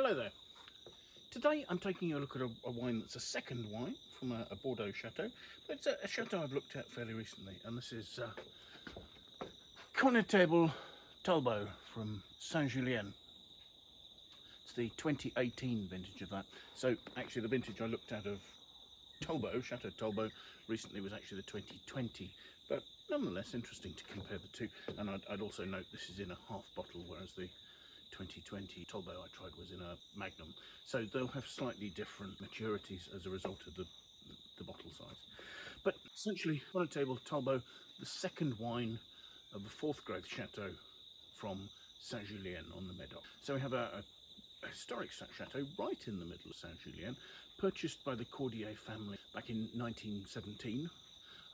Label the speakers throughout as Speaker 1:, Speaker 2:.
Speaker 1: Hello there. Today I'm taking a look at a wine that's a second wine from a Bordeaux chateau, but it's a chateau I've looked at fairly recently, and this is Connetable Talbot from Saint-Julien. It's the 2018 vintage of that. So actually the vintage I looked at of Talbot, Chateau Talbot, recently was actually the 2020, but nonetheless interesting to compare the two. And I'd also note this is in a half bottle, whereas the 2020 Talbot I tried was in a magnum, so they'll have slightly different maturities as a result of the bottle size. But essentially, Connetable Talbot, the second wine of the fourth growth chateau from Saint-Julien on the Médoc. So we have a historic chateau right in the middle of Saint-Julien, purchased by the Cordier family back in 1917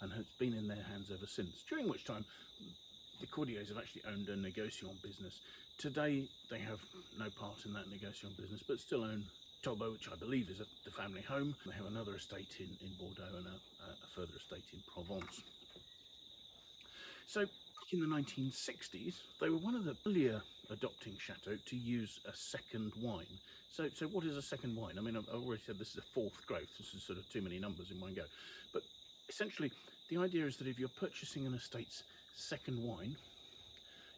Speaker 1: and has been in their hands ever since, during which time the Cordiers have actually owned a negociant business. Today they have no part in that negociant business, but still own Talbot, which I believe is the family home. They have another estate in Bordeaux and a further estate in Provence. So back in the 1960s, they were one of the earlier adopting chateaux to use a second wine. So what is a second wine? I mean, I've already said this is a fourth growth. This is sort of too many numbers in one go. But essentially, the idea is that if you're purchasing an estate's second wine,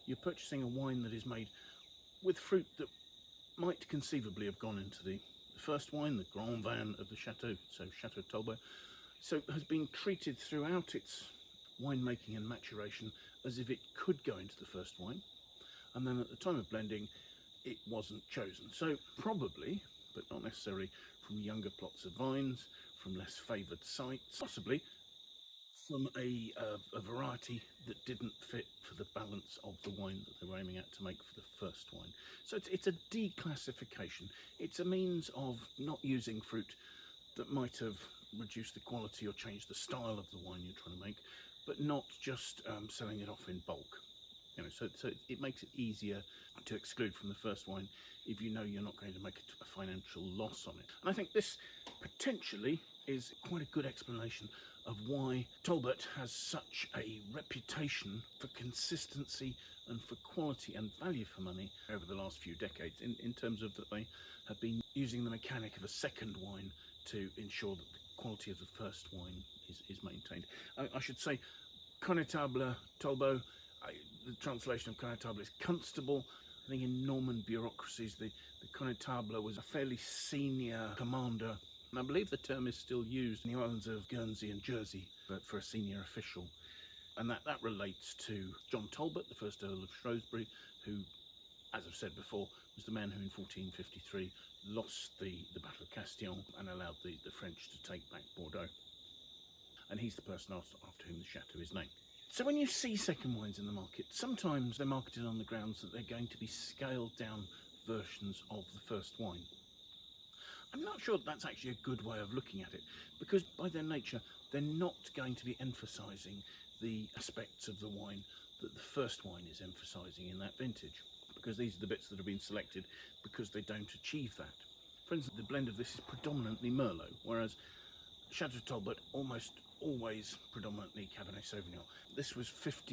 Speaker 1: you're purchasing a wine that is made with fruit that might conceivably have gone into the first wine, the Grand Vin of the Chateau, so Chateau Talbot, so has been treated throughout its winemaking and maturation as if it could go into the first wine, and then at the time of blending it wasn't chosen. So probably, but not necessarily, from younger plots of vines, from less favoured sites, possibly from a variety that didn't fit for the balance of the wine that they were aiming at to make for the first wine. So it's a declassification. It's a means of not using fruit that might have reduced the quality or changed the style of the wine you're trying to make, but not just selling it off in bulk. You know, so it makes it easier to exclude from the first wine if you know you're not going to make a financial loss on it. And I think this potentially is quite a good explanation of why Talbot has such a reputation for consistency and for quality and value for money over the last few decades, in terms of that they have been using the mechanic of a second wine to ensure that the quality of the first wine is maintained. I should say Connetable Talbot, the translation of Connetable is constable. I think in Norman bureaucracies the Connetable was a fairly senior commander, and I believe the term is still used in the islands of Guernsey and Jersey for a senior official. And that relates to John Talbot, the first Earl of Shrewsbury, who, as I've said before, was the man who in 1453 lost the Battle of Castillon and allowed the French to take back Bordeaux. And he's the person after whom the chateau is named. So when you see second wines in the market, sometimes they're marketed on the grounds that they're going to be scaled down versions of the first wine. I'm not sure that's actually a good way of looking at it, because by their nature they're not going to be emphasising the aspects of the wine that the first wine is emphasising in that vintage, because these are the bits that have been selected because they don't achieve that. For instance, the blend of this is predominantly Merlot, whereas Chateau Talbot almost always predominantly Cabernet Sauvignon. This was 57%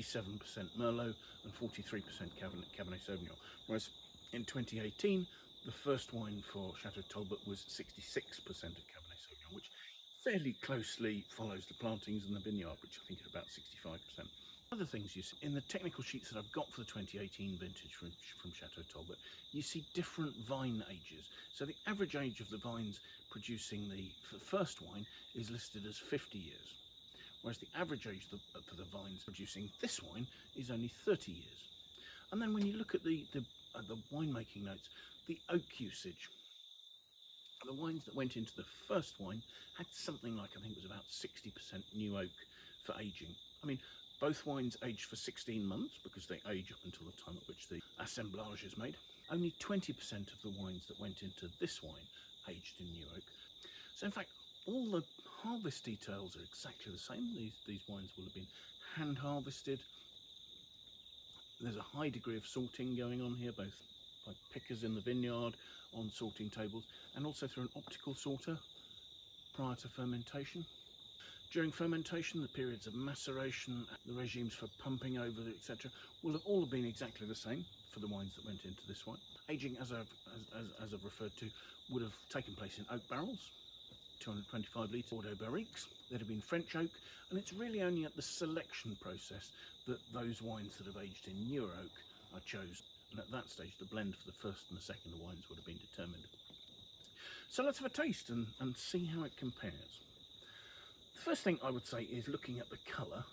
Speaker 1: Merlot and 43% Cabernet Sauvignon, whereas in 2018 the first wine for Chateau Talbot was 66% of Cabernet Sauvignon, which fairly closely follows the plantings and the vineyard, which I think is about 65%. Other things you see in the technical sheets that I've got for the 2018 vintage from Chateau Talbot, you see different vine ages. So the average age of the vines producing the first wine is listed as 50 years, whereas the average age for the vines producing this wine is only 30 years. And then when you look at the winemaking notes, the oak usage, the wines that went into the first wine had something like, I think it was about 60% new oak for aging. I mean, both wines aged for 16 months because they age up until the time at which the assemblage is made. Only 20% of the wines that went into this wine aged in new oak. So in fact, all the harvest details are exactly the same. These wines will have been hand harvested. There's a high degree of sorting going on here, both by pickers in the vineyard, on sorting tables, and also through an optical sorter prior to fermentation. During fermentation, the periods of maceration, the regimes for pumping over, etc., will have all been exactly the same for the wines that went into this wine. Aging, as I've referred to, would have taken place in oak barrels, 225 litre Bordeaux barriques. There'd have been French oak, and it's really only at the selection process that those wines that have aged in newer oak are chosen. And at that stage, the blend for the first and the second wines would have been determined. So let's have a taste and see how it compares. The first thing I would say is looking at the colour.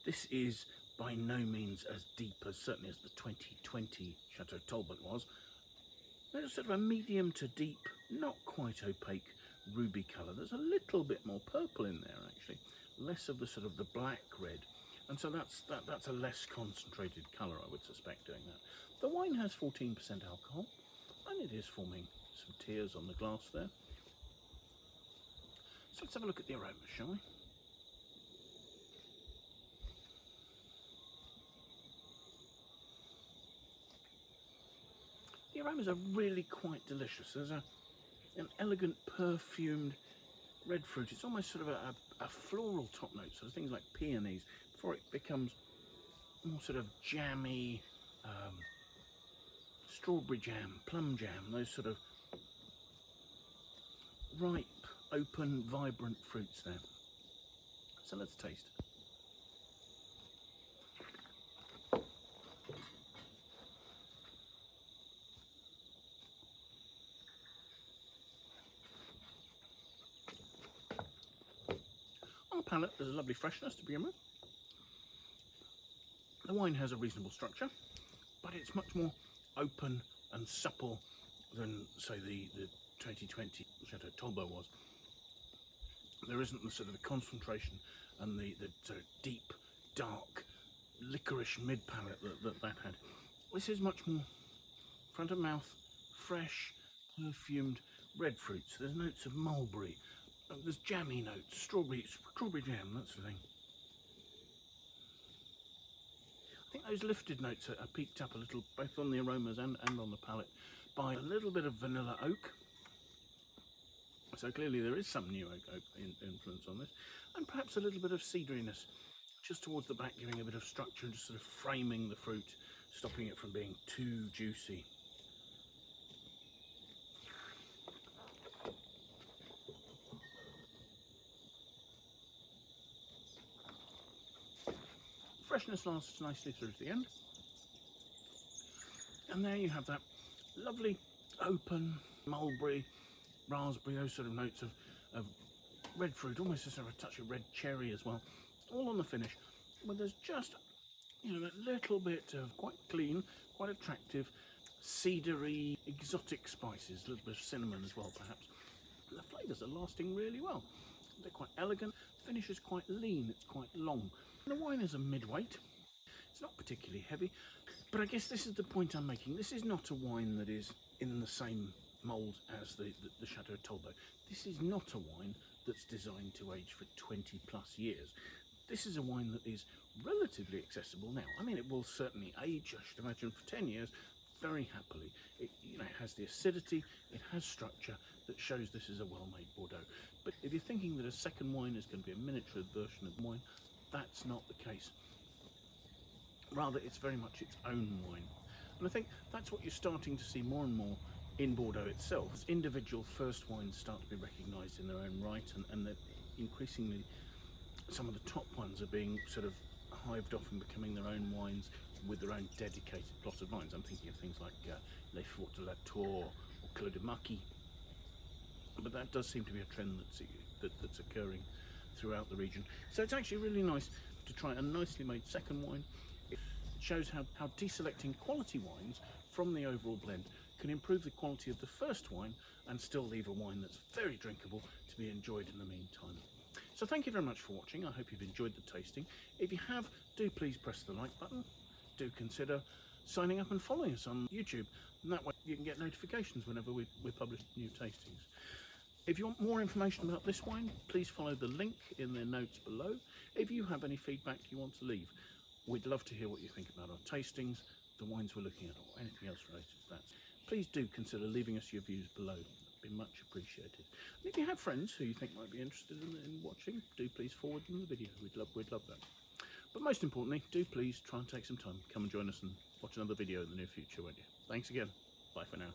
Speaker 1: This is by no means as deep as certainly as the 2020 Chateau Talbot was. There's sort of a medium to deep, not quite opaque ruby colour. There's a little bit more purple in there actually, less of the sort of the black red, and so that's a less concentrated colour, I would suspect, doing that. The wine has 14% alcohol, and it is forming some tears on the glass there. So let's have a look at the aromas, shall we? The aromas are really quite delicious. There's an elegant perfumed red fruit. It's almost sort of a floral top note, sort of things like peonies, before it becomes more sort of jammy, strawberry jam, plum jam, those sort of ripe, open, vibrant fruits there. So let's taste. On the palate, there's a lovely freshness to begin with. The wine has a reasonable structure, but it's much more open and supple than, say, the 2020 Chateau Talbot was. There isn't the sort of the concentration and the sort of deep, dark, licorice mid-palate that had. This is much more front of mouth, fresh, perfumed red fruits. There's notes of mulberry, there's jammy notes, strawberry jam, that sort of thing. I think those lifted notes are peaked up a little, both on the aromas and on the palate, by a little bit of vanilla oak. So clearly there is some new oak influence on this, and perhaps a little bit of cedriness just towards the back, giving a bit of structure and just sort of framing the fruit, stopping it from being too juicy. Freshness lasts nicely through to the end. And there you have that lovely open mulberry, raspberry, those sort of notes of red fruit, almost a sort of a touch of red cherry as well, all on the finish. But there's just, you know, that little bit of quite clean, quite attractive, cedary, exotic spices, a little bit of cinnamon as well perhaps. And the flavours are lasting really well. They're quite elegant, the finish is quite lean, it's quite long. The wine is a mid-weight, it's not particularly heavy, but I guess this is the point I'm making. This is not a wine that is in the same mould as the Chateau Talbot. This is not a wine that's designed to age for 20 plus years. This is a wine that is relatively accessible now. I mean, it will certainly age, I should imagine, for 10 years very happily. It, you know, it has the acidity, it has structure that shows this is a well-made Bordeaux. But if you're thinking that a second wine is going to be a miniature version of wine, that's not the case. Rather, it's very much its own wine. And I think that's what you're starting to see more and more in Bordeaux itself. As individual first wines start to be recognised in their own right, and that increasingly some of the top ones are being sort of hived off and becoming their own wines with their own dedicated plot of vines. I'm thinking of things like Les Forts de la Tour or Clos de Marquis. But that does seem to be a trend that's occurring throughout the region. So it's actually really nice to try a nicely made second wine. It shows how deselecting quality wines from the overall blend can improve the quality of the first wine and still leave a wine that's very drinkable to be enjoyed in the meantime. So thank you very much for watching. I hope you've enjoyed the tasting. If you have, do please press the like button. Do consider signing up and following us on YouTube, and that way you can get notifications whenever we publish new tastings. If you want more information about this wine, please follow the link in the notes below. If you have any feedback you want to leave, we'd love to hear what you think about our tastings, the wines we're looking at, or anything else related to that. Please do consider leaving us your views below. It'd be much appreciated. And if you have friends who you think might be interested in watching, do please forward them the video. We'd love that. But most importantly, do please try and take some time, come and join us and watch another video in the near future, won't you? Thanks again. Bye for now.